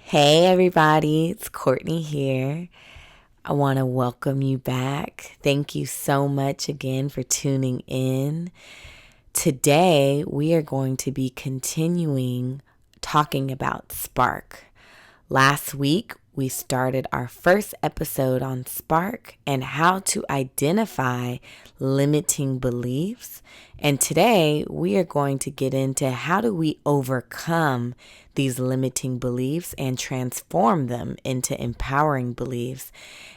Hey everybody, it's Courtney here. I want to welcome you back. Thank you so much again for tuning in. Today we are going to be continuing talking about spark. Last week we started our first episode on spark and how to identify limiting beliefs. And today we are going to get into how do we overcome these limiting beliefs and transform them into empowering beliefs.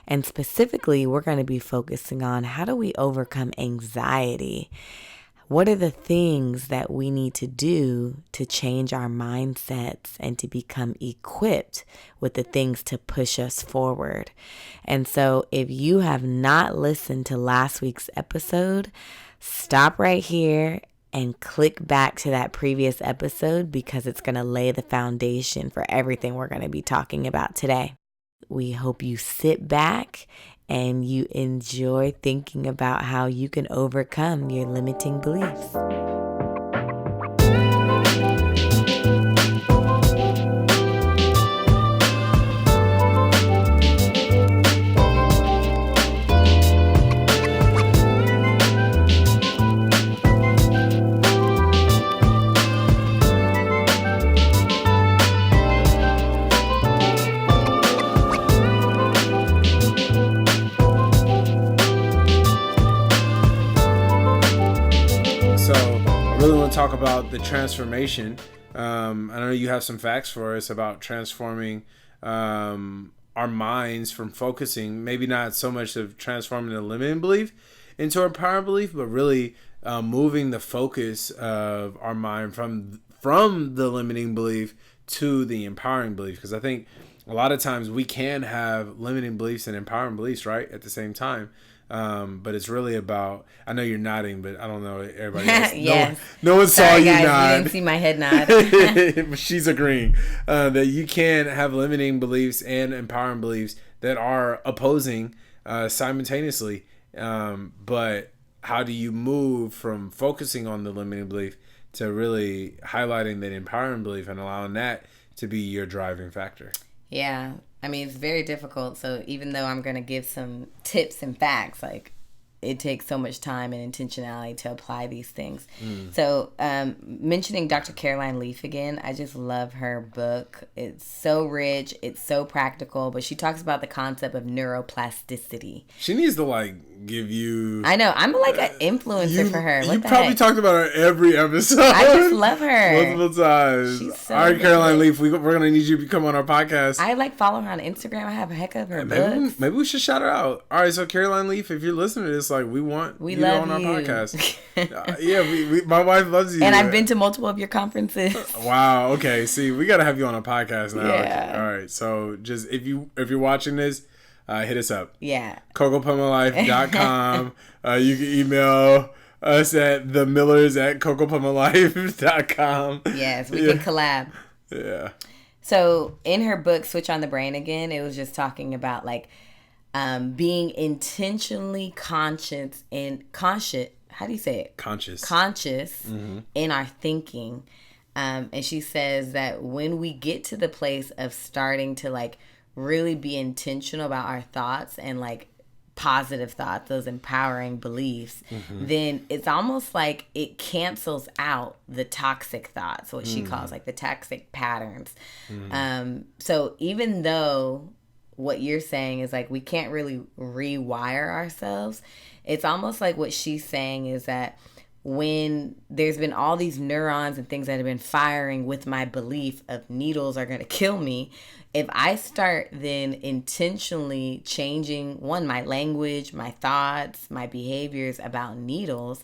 And specifically, we're going to be focusing on how do we overcome anxiety. What are the things that we need to do to change our mindsets and to become equipped with the things to push us forward? And so if you have not listened to last week's episode, stop right here and click back to that previous episode because it's going to lay the foundation for everything we're going to be talking about today. We hope you sit back and you enjoy thinking about how you can overcome your limiting beliefs. Talk about the transformation. I know you have some facts for us about transforming our minds from focusing, maybe not so much of transforming the limiting belief into a power belief, but really moving the focus of our mind from the limiting belief to the empowering belief. Because I think a lot of times we can have limiting beliefs and empowering beliefs, right, at the same time. But it's really about, I know you're nodding, but I don't know everybody else. Yes. No one saw you guys, nod. You didn't see my head nod. She's agreeing that you can have limiting beliefs and empowering beliefs that are opposing simultaneously. But how do you move from focusing on the limiting belief to really highlighting that empowering belief and allowing that to be your driving factor? Yeah. I mean, it's very difficult. So even though I'm going to give some tips and facts, like it takes so much time and intentionality to apply these things. So mentioning Dr. Caroline Leaf again, I just love her book. It's so rich. It's so practical. But she talks about the concept of neuroplasticity. She needs to give you... I know. I'm like an influencer for her. You probably talked about her every episode. I just love her. Multiple times. She's so all right, Caroline Leaf, we're going to need you to come on our podcast. I follow her on Instagram. I have a heck of her books. Maybe we should shout her out. All right, so Caroline Leaf, if you're listening to this, we want you to on our podcast. Yeah, my wife loves you. And I've been to multiple of your conferences. Wow. Okay. See, we got to have you on a podcast now. Yeah. All right. So just if you're watching this, hit us up. Yeah. CoCoPummelife.com. You can email us at themillers@CoCoPummelife.com. Yes, we can collab. Yeah. So in her book, Switch on the Brain Again, it was just talking about being intentionally conscious. How do you say it? Conscious in our thinking. And she says that when we get to the place of starting to really be intentional about our thoughts and positive thoughts, those empowering beliefs, then it's almost like it cancels out the toxic thoughts, what she calls the toxic patterns. So even though what you're saying is we can't really rewire ourselves, it's almost like what she's saying is that when there's been all these neurons and things that have been firing with my belief of needles are going to kill me, if I start then intentionally changing my language, my thoughts, my behaviors about needles,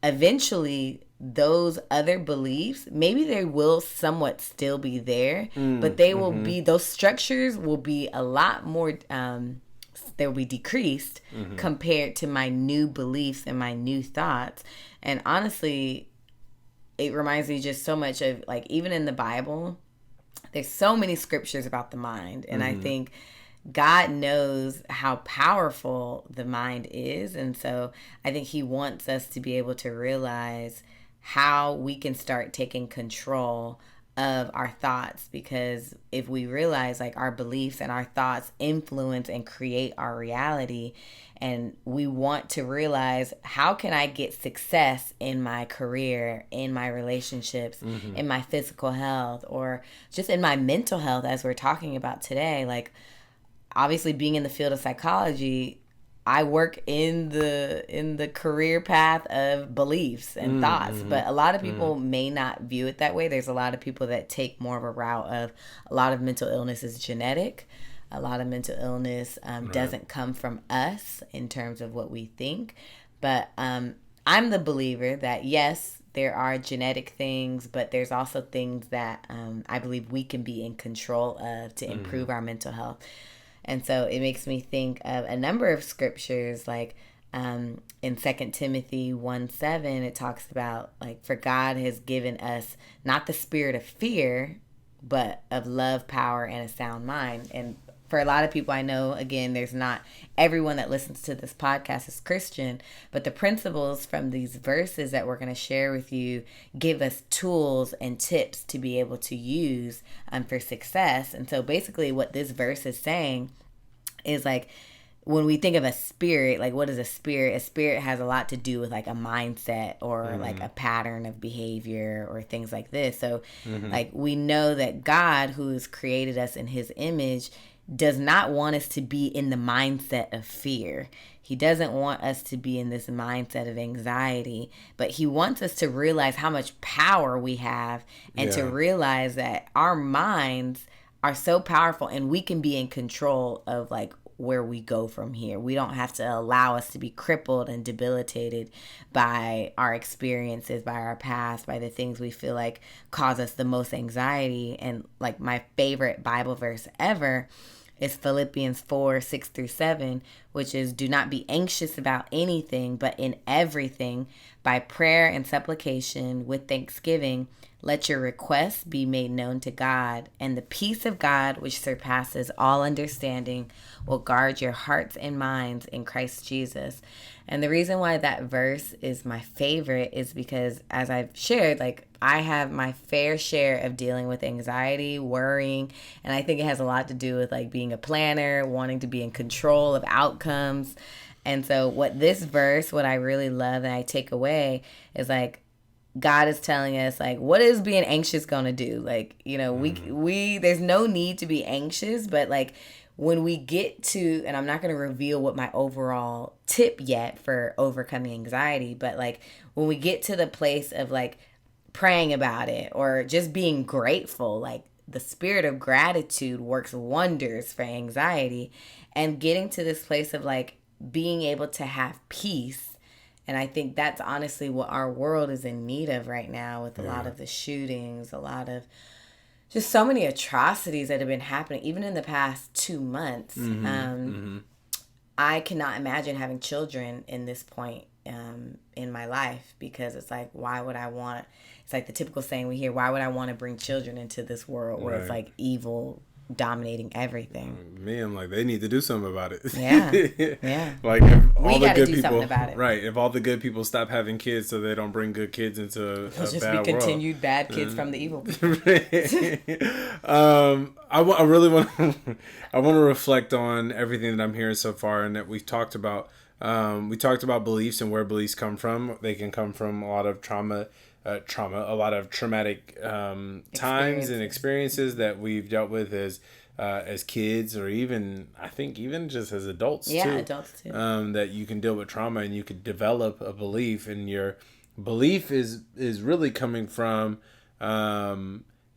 eventually those other beliefs, maybe they will somewhat still be there, but they will be, those structures will be a lot more, they will be decreased compared to my new beliefs and my new thoughts. And honestly, it reminds me just so much of even in the Bible, there's so many scriptures about the mind. And I think God knows how powerful the mind is. And so I think he wants us to be able to realize how we can start taking control of our thoughts, because if we realize like our beliefs and our thoughts influence and create our reality, and we want to realize, how can I get success in my career, in my relationships, in my physical health, or just in my mental health, as we're talking about today. Like, obviously being in the field of psychology, I work in the career path of beliefs and thoughts, but a lot of people may not view it that way. There's a lot of people that take more of a route of, a lot of mental illness is genetic. A lot of mental illness doesn't come from us in terms of what we think. But I'm the believer that, yes, there are genetic things, but there's also things that I believe we can be in control of to improve our mental health. And so it makes me think of a number of scriptures, like in 2 Timothy 1:7, it talks about, like, for God has given us not the spirit of fear, but of love, power, and a sound mind. And for a lot of people, I know, again, there's not everyone that listens to this podcast is Christian, but the principles from these verses that we're going to share with you give us tools and tips to be able to use for success. And so basically what this verse is saying is, like, when we think of a spirit, like, what is a spirit? A spirit has a lot to do with like a mindset or like a pattern of behavior or things like this. So like, we know that God, who has created us in his image, does not want us to be in the mindset of fear. He doesn't want us to be in this mindset of anxiety, but he wants us to realize how much power we have, and to realize that our minds are so powerful and we can be in control of like where we go from here. We don't have to allow us to be crippled and debilitated by our experiences, by our past, by the things we feel like cause us the most anxiety. And like, my favorite Bible verse ever is Philippians 4:6-7, which is, do not be anxious about anything, but in everything, by prayer and supplication with thanksgiving, let your requests be made known to God, and the peace of God, which surpasses all understanding, will guard your hearts and minds in Christ Jesus. And the reason why that verse is my favorite is because, as I've shared, like, I have my fair share of dealing with anxiety, worrying, and I think it has a lot to do with like being a planner, wanting to be in control of outcomes. And so what I really love and I take away is, like, God is telling us, like, what is being anxious going to do? Like, you know, we there's no need to be anxious, but like, when we get to, and I'm not going to reveal what my overall tip yet for overcoming anxiety, but like, when we get to the place of like praying about it or just being grateful, like, the spirit of gratitude works wonders for anxiety, and getting to this place of like being able to have peace. And I think that's honestly what our world is in need of right now, with a lot of the shootings, a lot of just so many atrocities that have been happening, even in the past 2 months. I cannot imagine having children in this point in my life, because it's like, why would I want, it's like the typical saying we hear, why would I want to bring children into this world where it's like evil dominating everything? Me, I'm like, they need to do something about it. Yeah. Like, if all We the got to good do people, something about it. right? If all the good people stop having kids, so they don't bring good kids into a It'll just bad be world. continued bad kids from the evil people. I really want I want to reflect on everything that I'm hearing so far, and that we've talked about. We talked about beliefs and where beliefs come from. They can come from a lot of trauma, a lot of traumatic times and experiences that we've dealt with as kids, or even, I think, even just as adults too. Adults too. That you can deal with trauma and you could develop a belief, and your belief is really coming from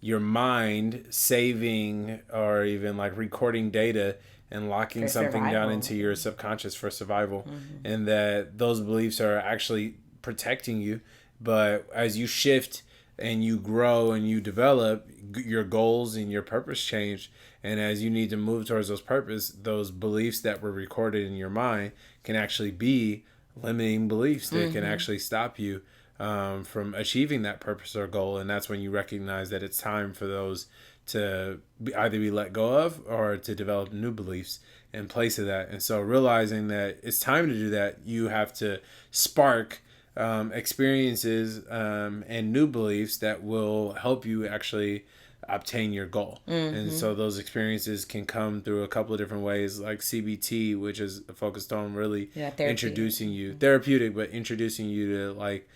your mind saving, or even like recording data and locking For something down survival. into your subconscious for survival. And that those beliefs are actually protecting you. But as you shift and you grow and you develop, your goals and your purpose change. And as you need to move towards those purpose, those beliefs that were recorded in your mind can actually be limiting beliefs that can actually stop you from achieving that purpose or goal. And that's when you recognize that it's time for those to either be let go of, or to develop new beliefs in place of that. And so realizing that it's time to do that, you have to spark experiences and new beliefs that will help you actually obtain your goal. And so those experiences can come through a couple of different ways, like CBT, which is focused on really introducing you, therapeutic, but introducing you to like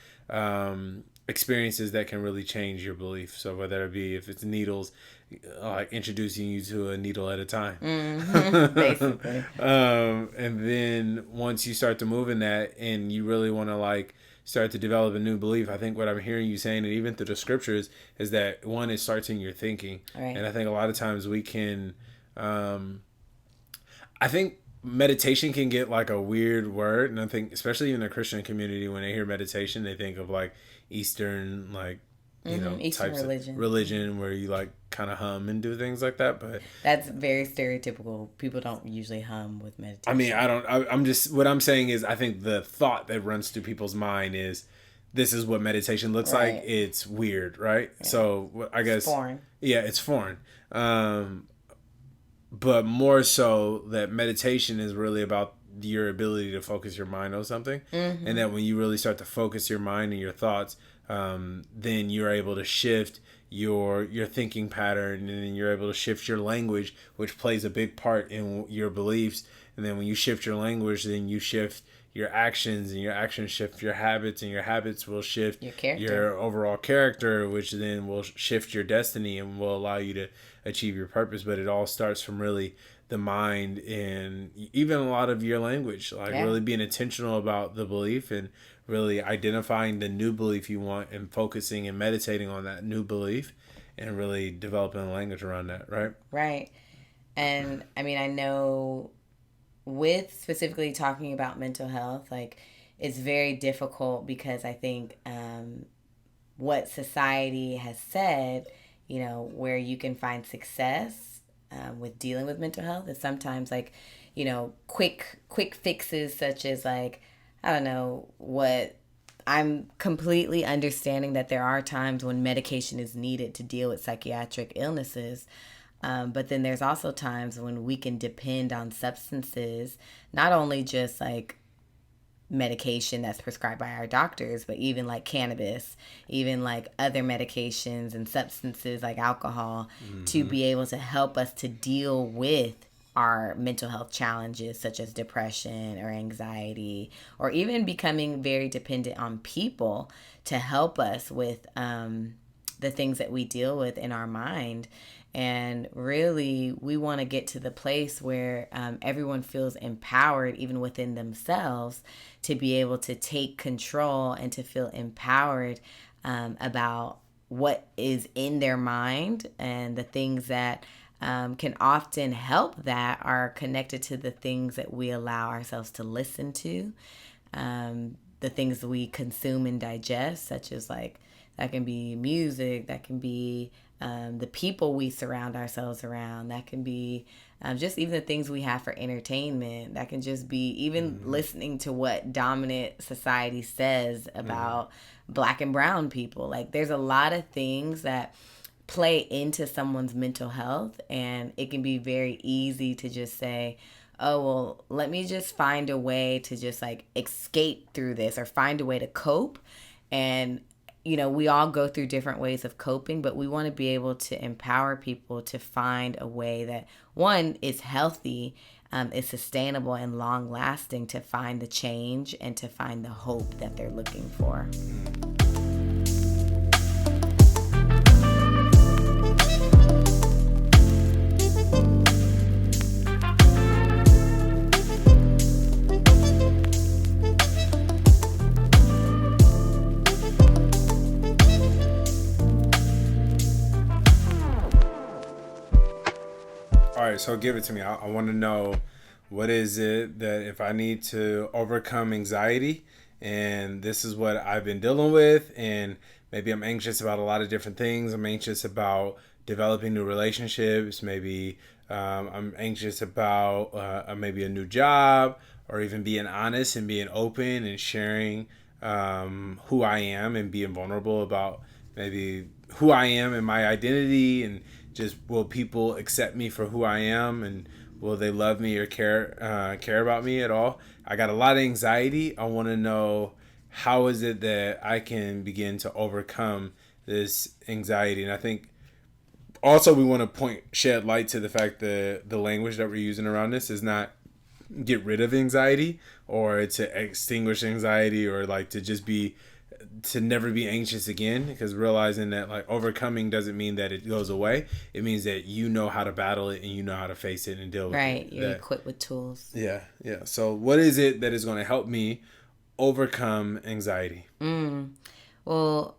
experiences that can really change your belief. So whether it be, if it's needles, like introducing you to a needle at a time. Basically. And then once you start to move in that and you really want to like start to develop a new belief, I think what I'm hearing you saying, and even through the scriptures, is that one, it starts in your thinking. Right. And I think a lot of times we can, I think meditation can get like a weird word. And I think especially in the Christian community, when they hear meditation, they think of like Eastern, like, you know, Eastern types religion. of religion where you like kind of hum and do things like that. But that's very stereotypical. People don't usually hum with meditation. I mean, I'm just, what I'm saying is, I think the thought that runs through people's mind is, this is what meditation looks like. It's weird, right? Yeah. So I guess, it's foreign. Yeah, it's foreign. But more so that meditation is really about your ability to focus your mind on something. And that when you really start to focus your mind and your thoughts, then you're able to shift your thinking pattern, and then you're able to shift your language, which plays a big part in your beliefs. And then when you shift your language, then you shift your actions, and your actions shift your habits, and your habits will shift your overall character, which then will shift your destiny and will allow you to achieve your purpose. But it all starts from really the mind, and even a lot of your language, like really being intentional about the belief and really identifying the new belief you want and focusing and meditating on that new belief and really developing a language around that, right? Right. And I mean, I know with specifically talking about mental health, like it's very difficult because I think what society has said, you know, where you can find success with dealing with mental health is sometimes like, you know, quick fixes, such as like, I don't know what. I'm completely understanding that there are times when medication is needed to deal with psychiatric illnesses. But then there's also times when we can depend on substances, not only just like medication that's prescribed by our doctors, but even like cannabis, even like other medications and substances like alcohol, to be able to help us to deal with our mental health challenges, such as depression or anxiety, or even becoming very dependent on people to help us with the things that we deal with in our mind. And really, we want to get to the place where everyone feels empowered, even within themselves, to be able to take control and to feel empowered about what is in their mind, and the things that can often help that are connected to the things that we allow ourselves to listen to, the things that we consume and digest, such as like, that can be music, that can be the people we surround ourselves around, that can be just even the things we have for entertainment, that can just be even listening to what dominant society says about Black and brown people. Like, there's a lot of things that play into someone's mental health, and it can be very easy to just say, oh, well, let me just find a way to just like escape through this, or find a way to cope. And you know, we all go through different ways of coping, but we want to be able to empower people to find a way that, one, is healthy, is sustainable and long lasting, to find the change and to find the hope that they're looking for. All right, so give it to me. I want to know, what is it that, if I need to overcome anxiety, and this is what I've been dealing with, and maybe I'm anxious about a lot of different things. I'm anxious about developing new relationships. Maybe I'm anxious about maybe a new job, or even being honest and being open and sharing who I am, and being vulnerable about maybe who I am and my identity, and just, will people accept me for who I am, and will they love me or care about me at all? I got a lot of anxiety. I want to know how is it that I can begin to overcome this anxiety? And I think also we want to shed light to the fact that the language that we're using around this is not get rid of anxiety or to extinguish anxiety or like to never be anxious again, because realizing that like overcoming doesn't mean that it goes away. It means that you know how to battle it and you know how to face it and deal with it. Right. You're equipped with tools. Yeah. So what is it that is going to help me overcome anxiety? Well,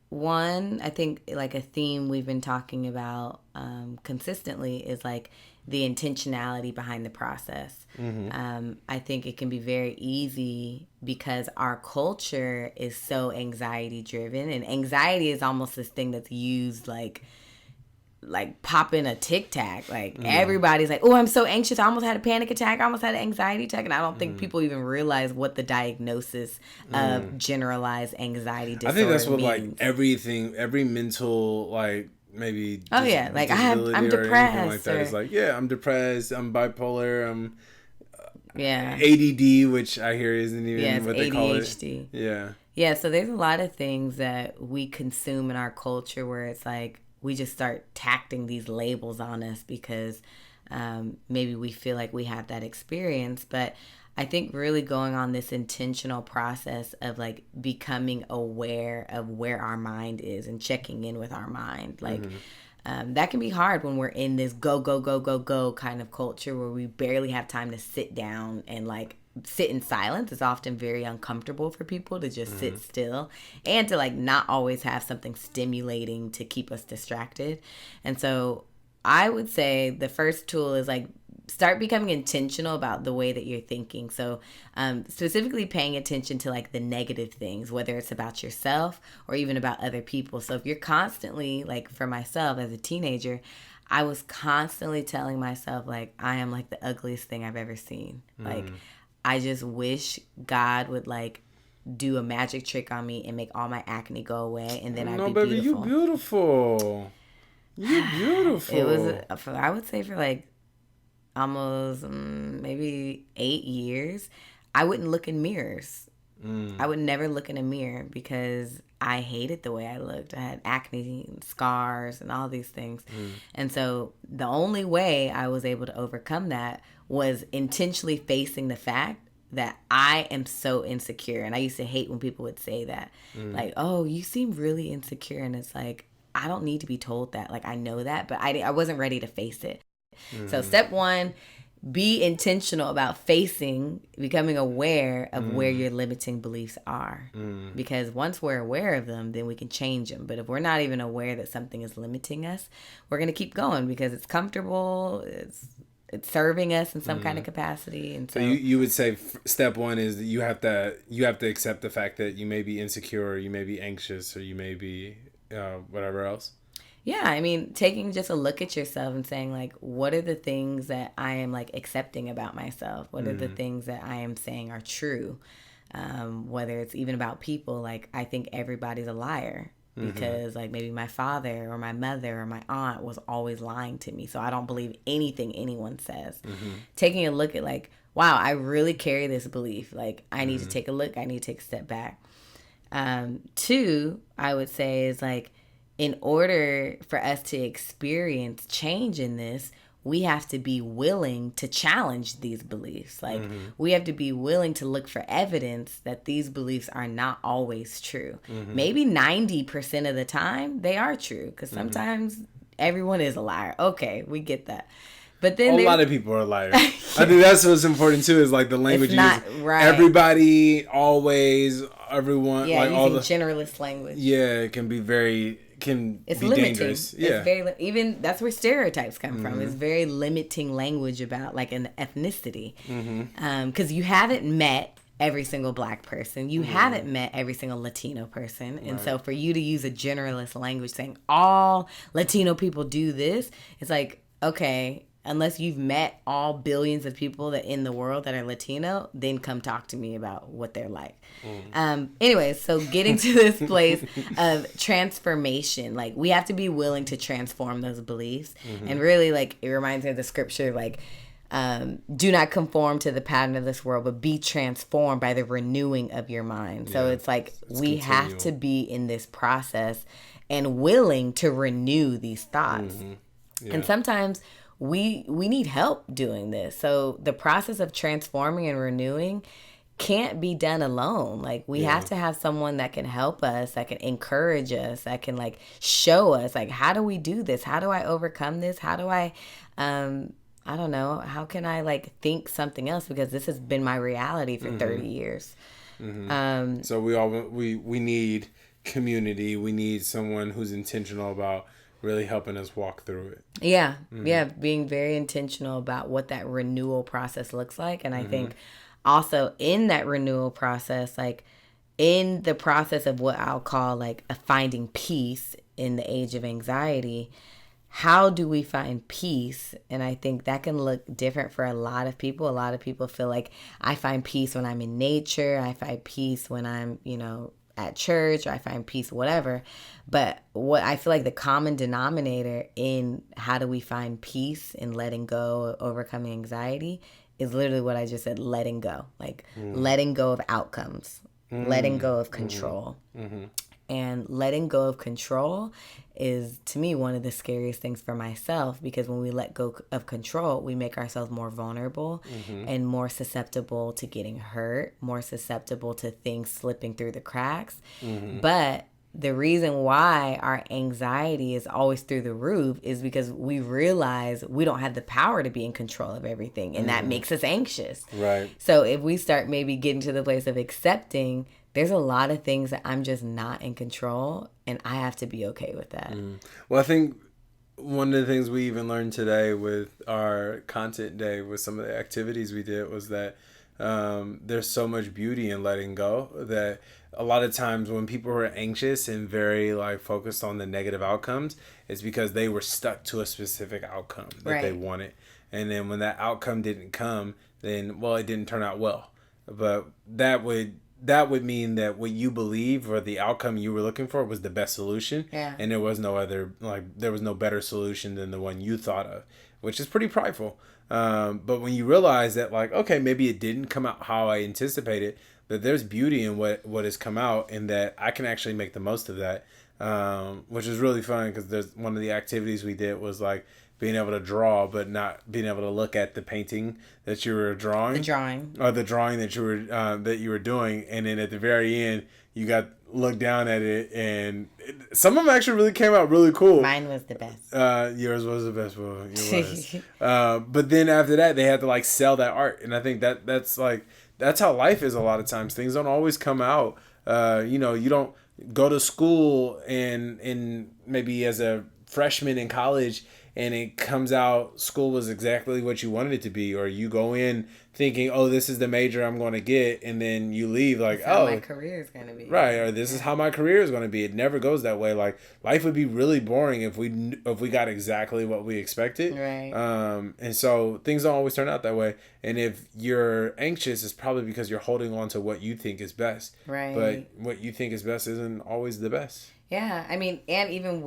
one, I think like a theme we've been talking about consistently is like the intentionality behind the process. I think it can be very easy because our culture is so anxiety driven, and anxiety is almost this thing that's used like popping a tic tac. Like everybody's like, oh, I'm so anxious. I almost had a panic attack. I almost had an anxiety attack. And I don't think people even realize what the diagnosis of generalized anxiety disorder I think that's what means. like every mental like maybe like I'm depressed like that. It's like, yeah, I'm depressed, I'm bipolar, I'm Yeah. ADD, which I hear isn't even what they call it. ADHD. Yeah. Yeah, so there's a lot of things that we consume in our culture where it's like we just start tacking these labels on us because maybe we feel like we have that experience. But I think really going on this intentional process of like becoming aware of where our mind is and checking in with our mind. Like that can be hard when we're in this go, go, go, go, go kind of culture where we barely have time to sit down and like sit in silence. It's often very uncomfortable for people to just sit still and to like not always have something stimulating to keep us distracted. And so I would say the first tool is like start becoming intentional about the way that you're thinking. So specifically paying attention to like the negative things, whether it's about yourself or even about other people. So if you're constantly, like for myself as a teenager, I was constantly telling myself like I am like the ugliest thing I've ever seen. Like I just wish God would like do a magic trick on me and make all my acne go away, and then I'd be baby, beautiful. You beautiful. You beautiful. It was, I would say, for like almost maybe 8 years, I wouldn't look in mirrors. I would never look in a mirror because I hated the way I looked. I had acne and scars and all these things. And so the only way I was able to overcome that was intentionally facing the fact that I am so insecure. And I used to hate when people would say that. Like, oh, you seem really insecure. And it's like, I don't need to be told that. Like, I know that, but I wasn't ready to face it. So step one, be intentional about becoming aware of where your limiting beliefs are. Because once we're aware of them, then we can change them. But if we're not even aware that something is limiting us, we're going to keep going because it's comfortable, it's serving us in some kind of capacity. And so you would say step one is that you have to accept the fact that you may be insecure, or you may be anxious, or you may be whatever else. Yeah, I mean, taking just a look at yourself and saying, like, what are the things that I am, like, accepting about myself? What are the things that I am saying are true? Whether it's even about people, like, I think everybody's a liar because, like, maybe my father or my mother or my aunt was always lying to me, so I don't believe anything anyone says. Taking a look at, like, wow, I really carry this belief. Like, I need to take a look. I need to take a step back. Two, I would say is, like, in order for us to experience change in this, we have to be willing to challenge these beliefs. Like, we have to be willing to look for evidence that these beliefs are not always true. Maybe 90% of the time they are true, because sometimes everyone is a liar. Okay, we get that. But then a lot of people are liars. I think that's what's important too, is like the language it's not, used. Right. Everybody, always, everyone. Yeah, like using all the generalist language. Yeah, it can be it's be limiting. dangerous. Yeah. It's very even that's where stereotypes come from. It's very limiting language about like an ethnicity. Because you haven't met every single Black person. You haven't met every single Latino person. And so for you to use a generalist language saying all Latino people do this, it's like, okay, unless you've met all billions of people that in the world that are Latino, then come talk to me about what they're like. Anyways, so getting to this place of transformation, like we have to be willing to transform those beliefs. And really, like, it reminds me of the scripture, like, do not conform to the pattern of this world, but be transformed by the renewing of your mind. So it's like we have to be in this process and willing to renew these thoughts. And sometimes we need help doing this. So the process of transforming and renewing can't be done alone. Like we have to have someone that can help us, that can encourage us, that can like show us like, how do we do this? How do I overcome this? How do I don't know, how can I like think something else, because this has been my reality for 30 years. So we need community. We need someone who's intentional about really helping us walk through it. Yeah. Being very intentional about what that renewal process looks like. And I think also in that renewal process, like in the process of what I'll call like a finding peace in the age of anxiety, how do we find peace? And I think that can look different for a lot of people. A lot of people feel like I find peace when I'm in nature. I find peace when I'm, at church, or I find peace, whatever. But what I feel like the common denominator in how do we find peace in letting go, overcoming anxiety, is literally what I just said, letting go. Like letting go of outcomes, letting go of control. And letting go of control is, to me, one of the scariest things for myself, because when we let go of control, we make ourselves more vulnerable and more susceptible to getting hurt, more susceptible to things slipping through the cracks. But the reason why our anxiety is always through the roof is because we realize we don't have the power to be in control of everything, and that makes us anxious. Right. So if we start maybe getting to the place of accepting, there's a lot of things that I'm just not in control, and I have to be okay with that. Well, I think one of the things we even learned today with our content day, with some of the activities we did, was that there's so much beauty in letting go, that a lot of times when people are anxious and very like focused on the negative outcomes, it's because they were stuck to a specific outcome that they wanted. And then when that outcome didn't come, then, well, it didn't turn out well. But that would mean that what you believe or the outcome you were looking for was the best solution. And there was no other, there was no better solution than the one you thought of, which is pretty prideful. But when you realize that, like, okay, maybe it didn't come out how I anticipated, but there's beauty in what has come out, and that I can actually make the most of that, which is really fun, because there's one of the activities we did was like being able to draw, but not being able to look at the painting that you were drawing. Or the drawing that you were doing. And then at the very end, you got look down at it, and some of them actually really came out really cool. Mine was the best. Yours was the best one. Yours was. But then after that, they had to like sell that art. And I think that's how life is a lot of times. Things don't always come out. You don't go to school and maybe as a freshman in college, and it comes out school was exactly what you wanted it to be, or you go in thinking, oh, this is the major I'm going to get, and then you leave like, how my career is going to be. Right, or this is how my career is going to be. It never goes that way. Like, life would be really boring if we got exactly what we expected. Right. And so things don't always turn out that way. And if you're anxious, it's probably because you're holding on to what you think is best. Right. But what you think is best isn't always the best. Yeah, I mean, and even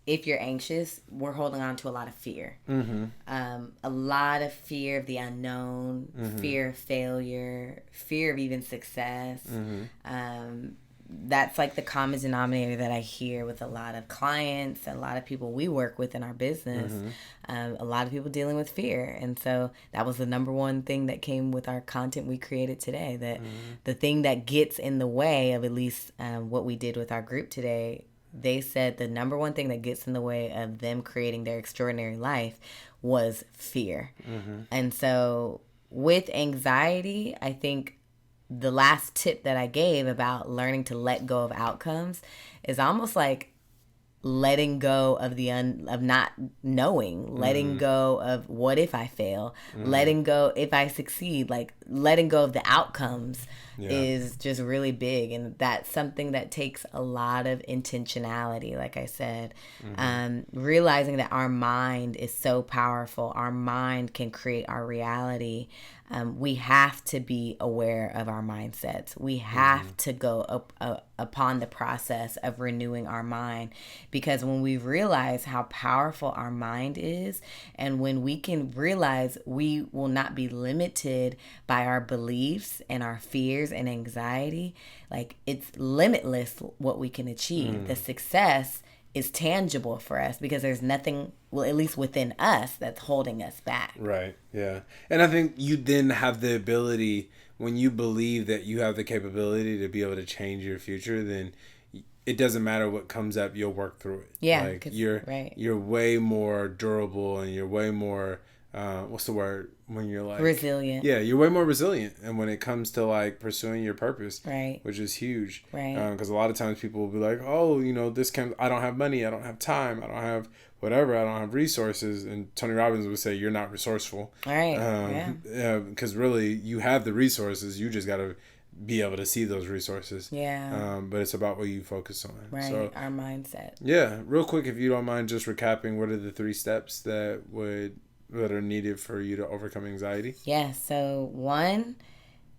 if you're anxious, we're holding on to a lot of fear. A lot of fear of the unknown, fear of failure, fear of even success. That's like the common denominator that I hear with a lot of clients, a lot of people we work with in our business, a lot of people dealing with fear. And so that was the number one thing that came with our content we created today, that the thing that gets in the way of at least what we did with our group today, they said the number one thing that gets in the way of them creating their extraordinary life was fear. And so with anxiety, I think the last tip that I gave about learning to let go of outcomes is almost like letting go of of not knowing, letting go of what if I fail, letting go if I succeed, like letting go of the outcomes is just really big. And that's something that takes a lot of intentionality, like I said. Realizing that our mind is so powerful. Our mind can create our reality. we have to be aware of our mindsets. We have to go upon the process of renewing our mind, because when we realize how powerful our mind is, and when we can realize we will not be limited by our beliefs and our fears and anxiety, like it's limitless what we can achieve. The success is tangible for us because there's nothing, well, at least within us, that's holding us back. Right. Yeah. And I think you then have the ability, when you believe that you have the capability to be able to change your future, then it doesn't matter what comes up, you'll work through it. Yeah. Like Right. you're way more durable, and you're way more what's the word when you're like Resilient. Yeah, you're way more resilient, and when it comes to like pursuing your purpose, Right. which is huge, Right. Because a lot of times people will be like, oh, I don't have money, I don't have time, I don't have whatever, I don't have resources, and Tony Robbins would say you're not resourceful. Right. Yeah, because really you have the resources, you just got to be able to see those resources. Yeah. But it's about what you focus on. Right. So, our mindset. yeah, real quick, if you don't mind just recapping, what are the 3 steps that are needed for you to overcome anxiety? Yeah. So 1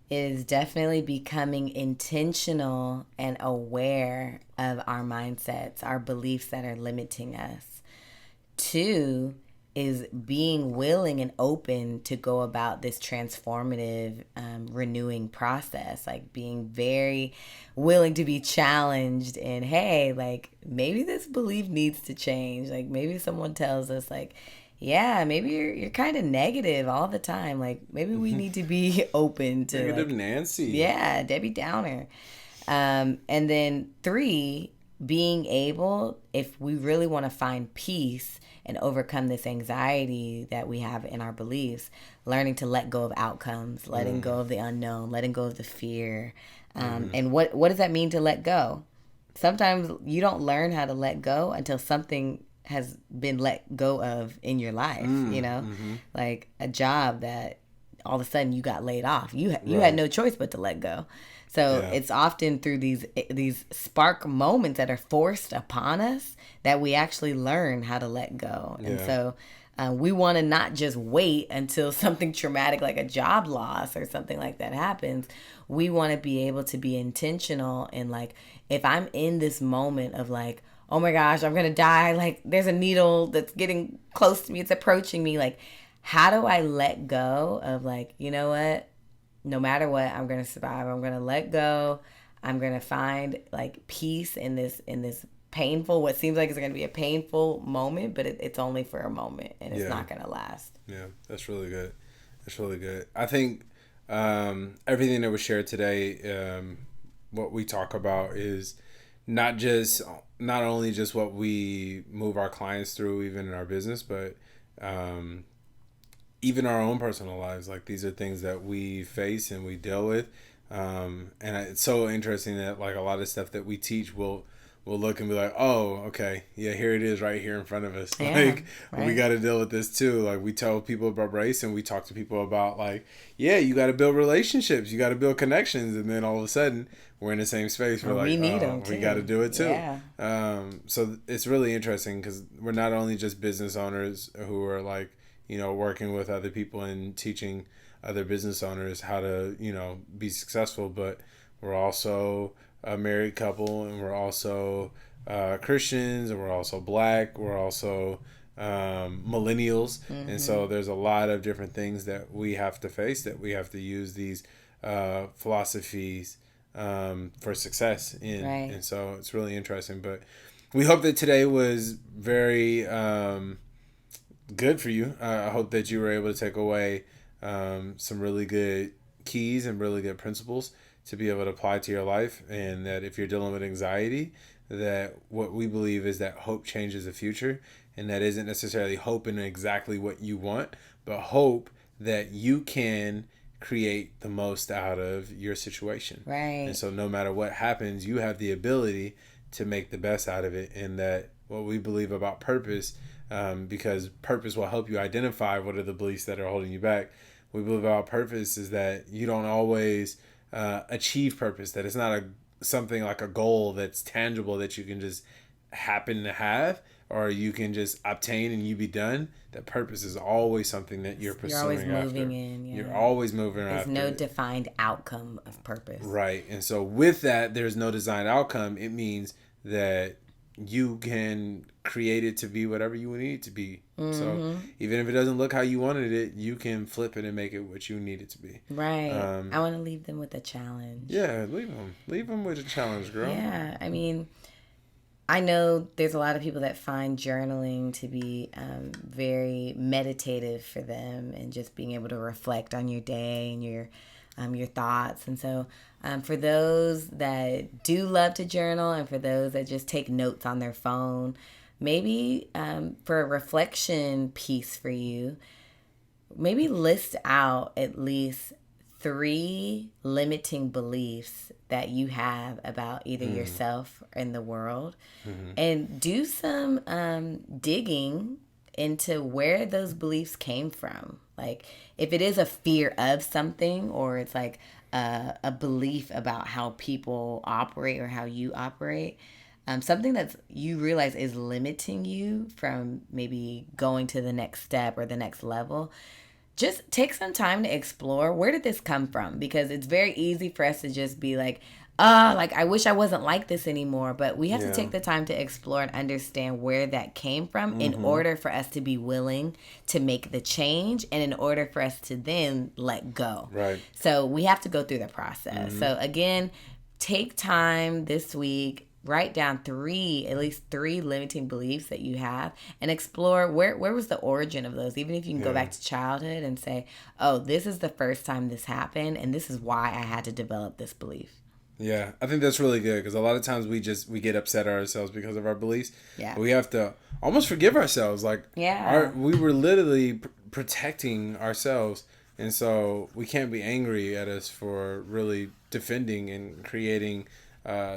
is definitely becoming intentional and aware of our mindsets, our beliefs that are limiting us. 2 is being willing and open to go about this transformative, renewing process, like being very willing to be challenged, and hey, like maybe this belief needs to change. Like maybe someone tells us like, yeah, maybe you're kind of negative all the time. Like maybe we need to be open to Negative like, Nancy. yeah, Debbie Downer. And then 3, being able, if we really want to find peace and overcome this anxiety that we have in our beliefs, learning to let go of outcomes, letting go of the unknown, letting go of the fear. And what does that mean to let go? Sometimes you don't learn how to let go until something has been let go of in your life, like a job that all of a sudden you got laid off. You had no choice but to let go. So it's often through these spark moments that are forced upon us that we actually learn how to let go. And so we want to not just wait until something traumatic like a job loss or something like that happens. We want to be able to be intentional and like, if I'm in this moment of like, oh my gosh, I'm going to die. Like there's a needle that's getting close to me. It's approaching me. Like, how do I let go of like, you know what? No matter what, I'm going to survive. I'm going to let go. I'm going to find like peace in this painful, what seems like it's going to be a painful moment, but it's only for a moment and it's not going to last. Yeah, that's really good. That's really good. I think everything that was shared today, what we talk about is not only just what we move our clients through, even in our business, but even our own personal lives. Like these are things that we face and we deal with. And it's so interesting that like a lot of stuff that we teach we'll look and be like, oh, okay, yeah, here it is right here in front of us. Yeah, we got to deal with this too. Like we tell people about race and we talk to people about like, yeah, you got to build relationships, you got to build connections, and then all of a sudden we're in the same space. We're like, we need them we got to do it too. Yeah. So it's really interesting because we're not only just business owners who are like, working with other people and teaching other business owners how to, be successful, but we're also a married couple, and we're also Christians, and we're also Black, we're also millennials. And so there's a lot of different things that we have to face, that we have to use these philosophies for success in. Right. And so it's really interesting. But we hope that today was very good for you. I hope that you were able to take away some really good keys and really good principles to be able to apply to your life, and that if you're dealing with anxiety, that what we believe is that hope changes the future, and that isn't necessarily hope in exactly what you want, but hope that you can create the most out of your situation. Right. And so no matter what happens, you have the ability to make the best out of it, and that what we believe about purpose, because purpose will help you identify what are the beliefs that are holding you back. We believe about purpose is that you don't always achieve purpose, that it's not something like a goal that's tangible that you can just happen to have, or you can just obtain and you be done. That purpose is always something that you're pursuing. You're always moving after. in. Yeah. You're always moving There's after. no defined outcome of purpose. Right. And so with that, there's no designed outcome. It means that you can create it to be whatever you need it to be. So even if it doesn't look how you wanted it, you can flip it and make it what you need it to be. Right. I want to leave them with a challenge. Yeah, leave them with a challenge, girl. Yeah. I mean, I know there's a lot of people that find journaling to be very meditative for them, and just being able to reflect on your day and your thoughts. And so for those that do love to journal, and for those that just take notes on their phone, maybe for a reflection piece for you, maybe list out at least 3 limiting beliefs that you have about either yourself or in the world, and do some digging into where those beliefs came from. Like, if it is a fear of something, or it's like a belief about how people operate or how you operate, something that you realize is limiting you from maybe going to the next step or the next level, just take some time to explore, where did this come from? Because it's very easy for us to just be like, like, I wish I wasn't like this anymore. But we have to take the time to explore and understand where that came from in order for us to be willing to make the change, and in order for us to then let go. Right. So we have to go through the process. So again, take time this week, write down at least three limiting beliefs that you have, and explore where was the origin of those. Even if you can go back to childhood and say, oh, this is the first time this happened, and this is why I had to develop this belief. Yeah, I think that's really good, because a lot of times we get upset at ourselves because of our beliefs. Yeah. We have to almost forgive ourselves. Like, we were literally protecting ourselves, and so we can't be angry at us for really defending and creating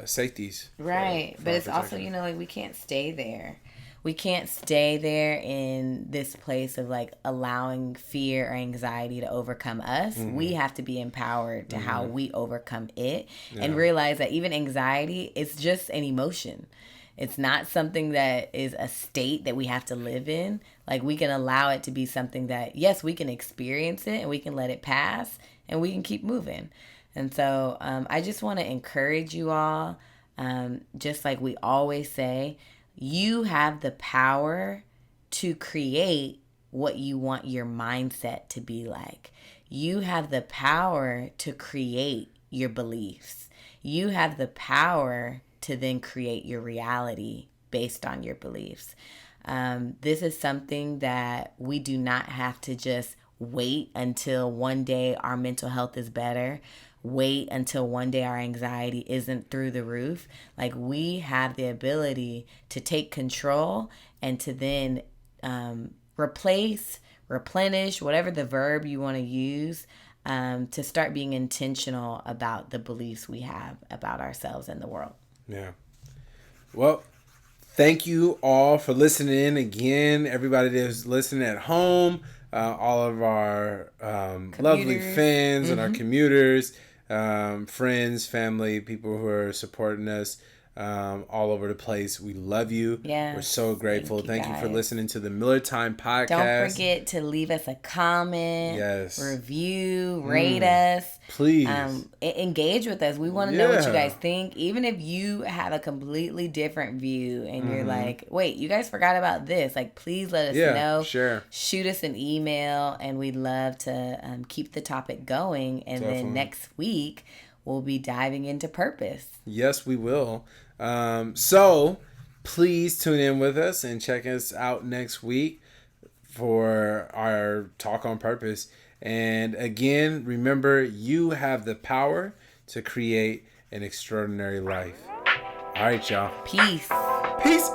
safeties. Right. But it's also, like, we can't stay there. We can't stay there in this place of like allowing fear or anxiety to overcome us. We have to be empowered to how we overcome it, and realize that even anxiety is just an emotion. It's not something that is a state that we have to live in. Like, we can allow it to be something that, yes, we can experience it and we can let it pass and we can keep moving. And so I just want to encourage you all, just like we always say, you have the power to create what you want your mindset to be like. You have the power to create your beliefs. You have the power to then create your reality based on your beliefs. This is something that we do not have to just wait until one day our mental health is better. Wait until one day our anxiety isn't through the roof. Like, we have the ability to take control and to then replace, replenish, whatever the verb you want to use, to start being intentional about the beliefs we have about ourselves and the world. Yeah. Well, thank you all for listening in again. Everybody that's listening at home, all of our lovely fans and our commuters, friends, family, people who are supporting us all over the place. We love you. Yeah. We're so grateful. Thank you for listening to the Miller Time Podcast. Don't forget to leave us a comment, review, rate us. Please. Engage with us. We want to know what you guys think. Even if you have a completely different view and you're like, wait, you guys forgot about this. Like, please let us know. Sure. Shoot us an email, and we'd love to keep the topic going. And then next week, we'll be diving into purpose. Yes, we will. So please tune in with us and check us out next week for our talk on purpose. And again, remember, you have the power to create an extraordinary life. All right, y'all. Peace. Peace.